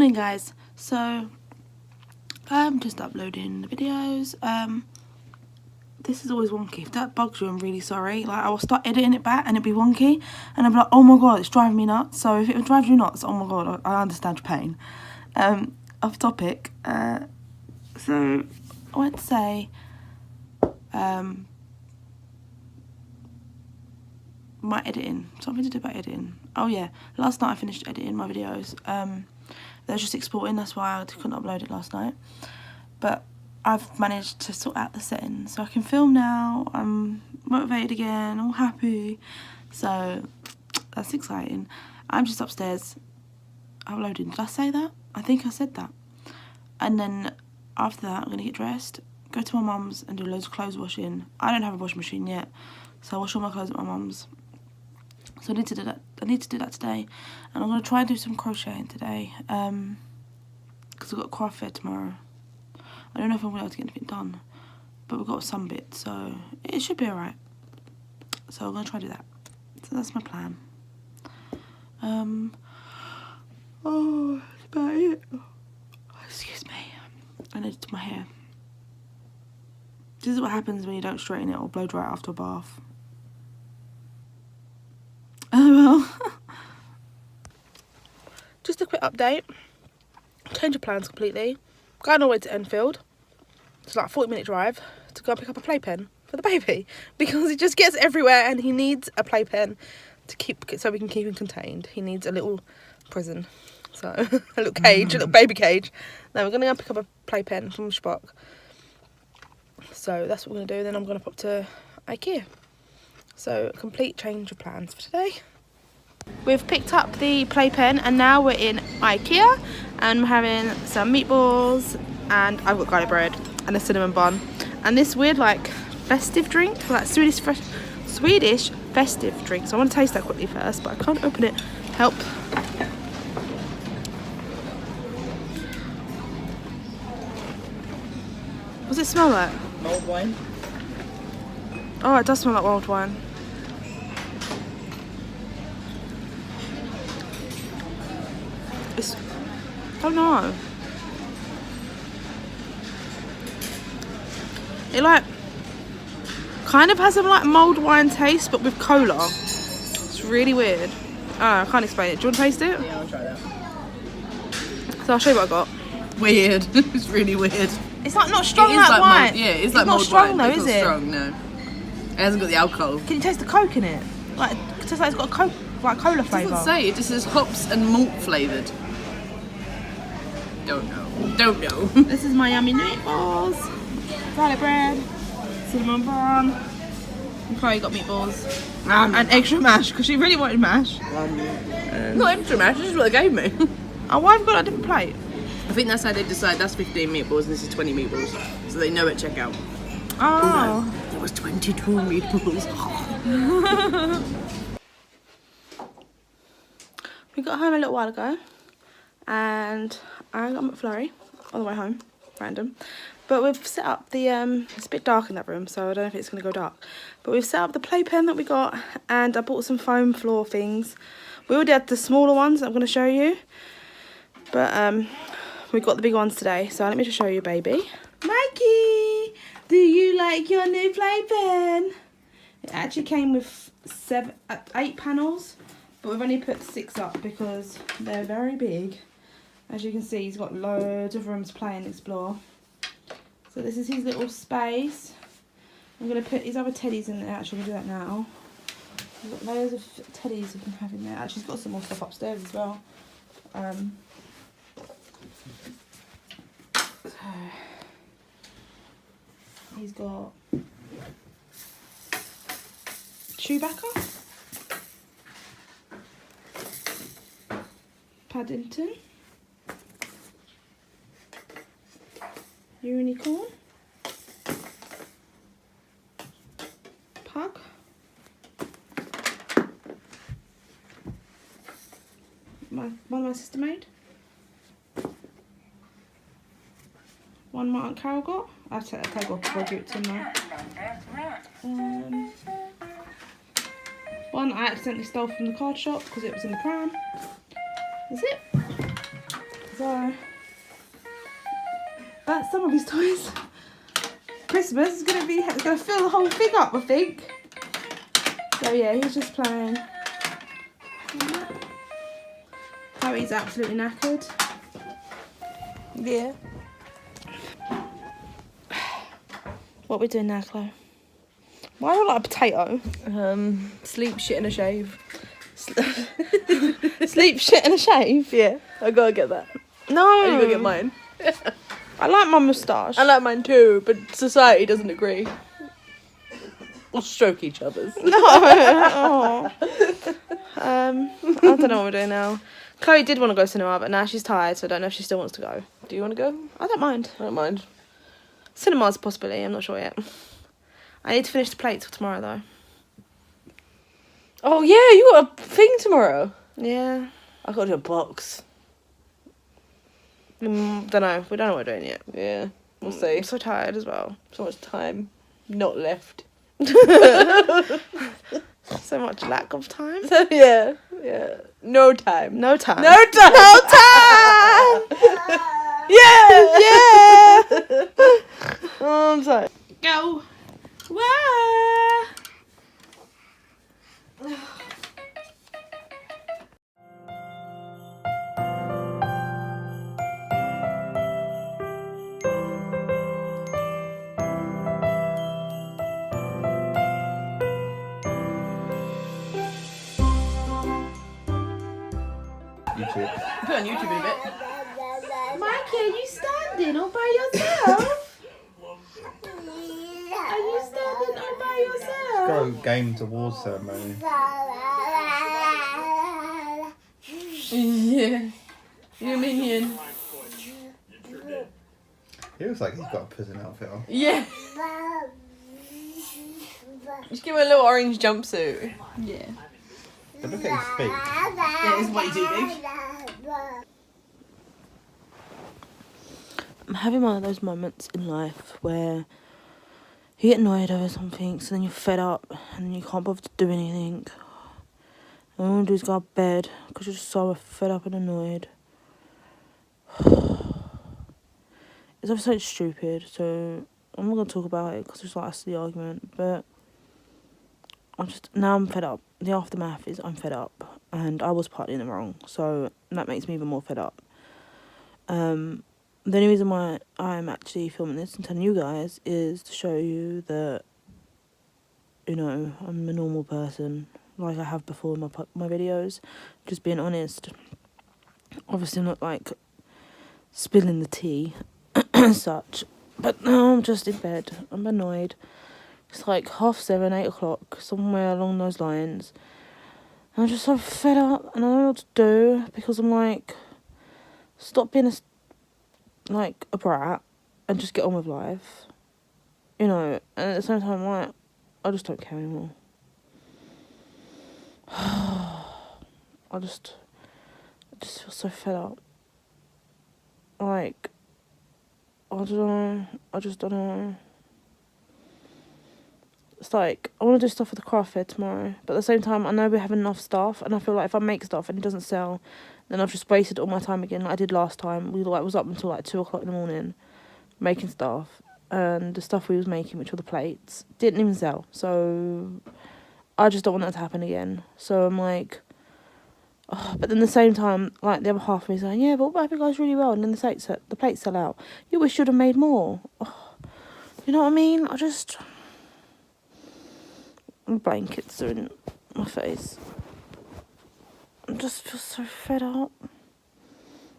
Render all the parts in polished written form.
Morning guys, so I'm just uploading the videos. This is always wonky. If that bugs you, I'm really sorry. Like, I will start editing it back and it'll be wonky and I'll be like, oh my god, it's driving me nuts. So if it drives you nuts, oh my god, I understand your pain. Off topic, so I would say my editing, something to do about editing. Oh yeah, last night I finished editing my videos. They were just exporting, that's why I couldn't upload it last night. But I've managed to sort out the settings, so I can film now. I'm motivated again, all happy. So that's exciting. I'm just upstairs uploading. Did I say that? I think I said that. And then after that, I'm going to get dressed, go to my mum's and do loads of clothes washing. I don't have a washing machine yet, so I wash all my clothes at my mum's. So I need to do that. I need to do that today, and I'm going to try and do some crocheting today, because I've got a craft fair tomorrow. I don't know if I'm going to be able to get anything done, but we've got some bits, so it should be alright. So I'm going to try to do that. So that's my plan. Oh, that's about it. Oh, excuse me. I need to do my hair. This is what happens when you don't straighten it or blow dry it after a bath. Oh well. Just a quick update. Change of plans completely. Going all the way to Enfield. It's like a 40-minute drive to go and pick up a playpen for the baby, because he just gets everywhere and he needs a playpen to keep, so we can keep him contained. He needs a little prison, so a little cage, a little baby cage. Now we're gonna go and pick up a playpen from Spock. So that's what we're gonna do. Then I'm gonna pop to IKEA. So a complete change of plans for today. We've picked up the playpen and now we're in IKEA and we're having some meatballs, and I've got garlic bread and a cinnamon bun and this weird like festive drink, like Swedish festive drink. So I want to taste that quickly first, but I can't open it. Help. What's it smell like? Mulled wine. Oh, it does smell like mulled wine. It's, I don't know. It like kind of has a like mulled wine taste, but with cola. It's really weird. I can't explain it. Do you want to taste it? Yeah, I'll try that. So I'll show you what I got. Weird. It's really weird. It's like not strong It is like wine. Mulled, yeah, it's like not mulled strong wine. though, It's is not it? strong, no. It hasn't got the alcohol. Can you taste the coke in it? Like it tastes like it's got a coke, like cola It flavour. doesn't say. It just says hops and malt flavoured. Don't know. Don't know. This is my yummy meatballs, garlic bread, cinnamon bun. And Chloe got meatballs and extra mash because she really wanted mash. Not extra mash. This is what they gave me. Oh, why have we got a different plate? I think that's how they decide. That's 15 meatballs and this is 20 meatballs. So they know at checkout. Oh. It was 22 meatballs. We got home a little while ago and I got McFlurry on the way home, random. But we've set up the, it's a bit dark in that room, so I don't know if it's going to go dark. But we've set up the playpen that we got and I bought some foam floor things. We already had the smaller ones that I'm going to show you. But we've got the big ones today, so let me just show you, baby. Mikey, do you like your new playpen? It actually came with 8 panels, but we've only put 6 up because they're very big. As you can see, he's got loads of room to play and explore. So this is his little space. I'm going to put his other teddies in there. Actually, I'm going to do that now. We've got loads of teddies you can have in there. Actually, he's got some more stuff upstairs as well. So he's got Chewbacca, Paddington, Unicorn, Pug, one my sister made, one my Aunt Carol got. I'll take that tag off before I give it to him now. One I accidentally stole from the card shop because it was in the pram. That's it. That's So that's some of his toys. Christmas is gonna fill the whole thing up, I think. So yeah, he's just playing. Chloe's absolutely knackered. Yeah. What are we doing now, Chloe? Why do I like a potato? Sleep, shit, and a shave. Sleep, shit, and a shave? Yeah, I gotta get that. No. And you gotta get mine. I like my moustache. I like mine too, but society doesn't agree. We'll stroke each other's. No. Oh. I don't know what we're doing now. Chloe did want to go cinema, but now she's tired, so I don't know if she still wants to go. Do you want to go? I don't mind. I don't mind. Cinema's a possibility, I'm not sure yet. I need to finish the plates for tomorrow, though. Oh yeah, you got a thing tomorrow. Yeah. I got to do a box. Don't know. We don't know what we're doing yet. Yeah, we'll see. I'm so tired as well. So much time not left. So much lack of time. So yeah. No time. No time. No time. No time. Yeah. Oh, I'm sorry. Go. Wah. YouTube. Put it on YouTube in a bit. Mikey, are you standing all by yourself? Are you standing all by yourself? Go game towards ceremony. Yeah. You minion. He looks like he's got a prison outfit on. Yeah. Just give him a little orange jumpsuit. Yeah. But look at his feet. Yeah, it's way too big. I'm having one of those moments in life where you get annoyed over something, so then you're fed up and then you can't bother to do anything. And all you want to do is go to bed because you're just so fed up and annoyed. It's obviously stupid, so I'm not going to talk about it because it's like that's the argument, but now I'm fed up. The aftermath is I'm fed up and I was partly in the wrong, so that makes me even more fed up. The only reason why I'm actually filming this and telling you guys is to show you that, you know, I'm a normal person, like I have before in my videos, just being honest. Obviously I'm not like spilling the tea as such, but now I'm just in bed. I'm annoyed. It's like 7:30, 8 o'clock, somewhere along those lines. And I'm just so fed up and I don't know what to do because I'm like, stop being a brat and just get on with life. You know, and at the same time, like, I just don't care anymore. I just feel so fed up. Like, I just don't know. It's like, I want to do stuff for the craft fair tomorrow, but at the same time, I know we're having enough stuff, and I feel like if I make stuff and it doesn't sell, then I've just wasted all my time again, like I did last time. We was up until 2 o'clock in the morning, making stuff, and the stuff we was making, which were the plates, didn't even sell, so I just don't want that to happen again. So I'm like, oh, but then at the same time, like, the other half of me is saying, yeah, but what if it goes really well, and then the plates sell out? You wish you'd have made more. Oh, you know what I mean? Blankets are in my face. I just feel so fed up.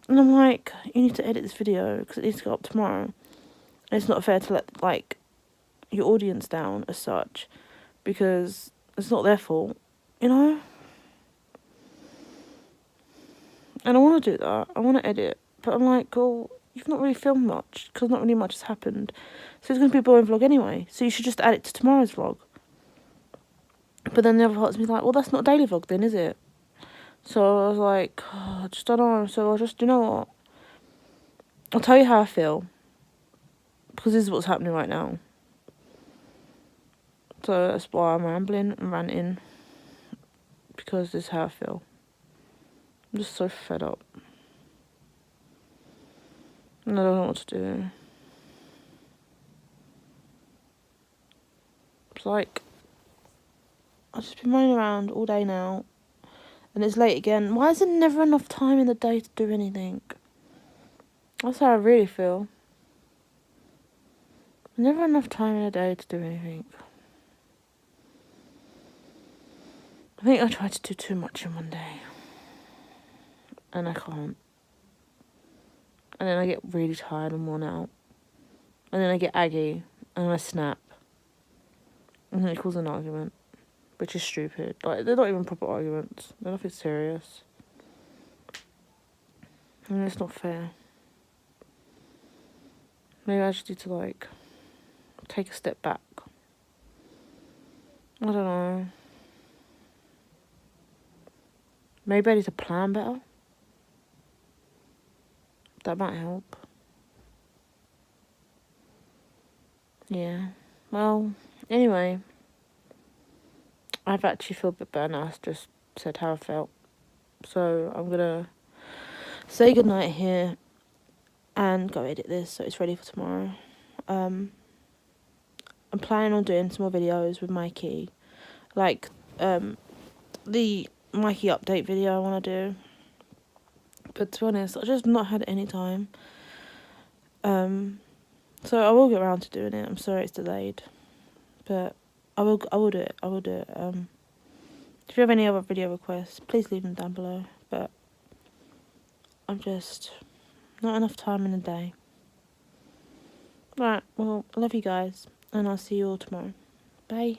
And I'm like, you need to edit this video because it needs to go up tomorrow. And it's not fair to let, like, your audience down as such because it's not their fault, you know? And I want to do that. I want to edit. But I'm like, oh, you've not really filmed much because not really much has happened. So it's going to be a boring vlog anyway. So you should just add it to tomorrow's vlog. But then the other part of me like, well, that's not a daily vlog then, is it? So I was like, oh, I just don't know. So you know what? I'll tell you how I feel. Because this is what's happening right now. So that's why I'm rambling and ranting. Because this is how I feel. I'm just so fed up. And I don't know what to do. It's like, I've just been running around all day now. And it's late again. Why is there never enough time in the day to do anything? That's how I really feel. Never enough time in the day to do anything. I think I tried to do too much in one day. And I can't. And then I get really tired and worn out. And then I get aggy. And I snap. And then it causes an argument. Which is stupid. Like, they're not even proper arguments. They're nothing serious. And it's not fair. Maybe I just need to, like, take a step back. I don't know. Maybe I need to plan better. That might help. Yeah. Well, anyway. I've actually felt a bit better now. I just said how I felt. So I'm gonna say goodnight here and go edit this so it's ready for tomorrow. I'm planning on doing some more videos with Mikey. Like, the Mikey update video I want to do. But to be honest, I've just not had any time. So I will get around to doing it. I'm sorry it's delayed. But I will do it. I will do it. If you have any other video requests, please leave them down below. But I'm just not enough time in the day. Right, well, I love you guys. And I'll see you all tomorrow. Bye.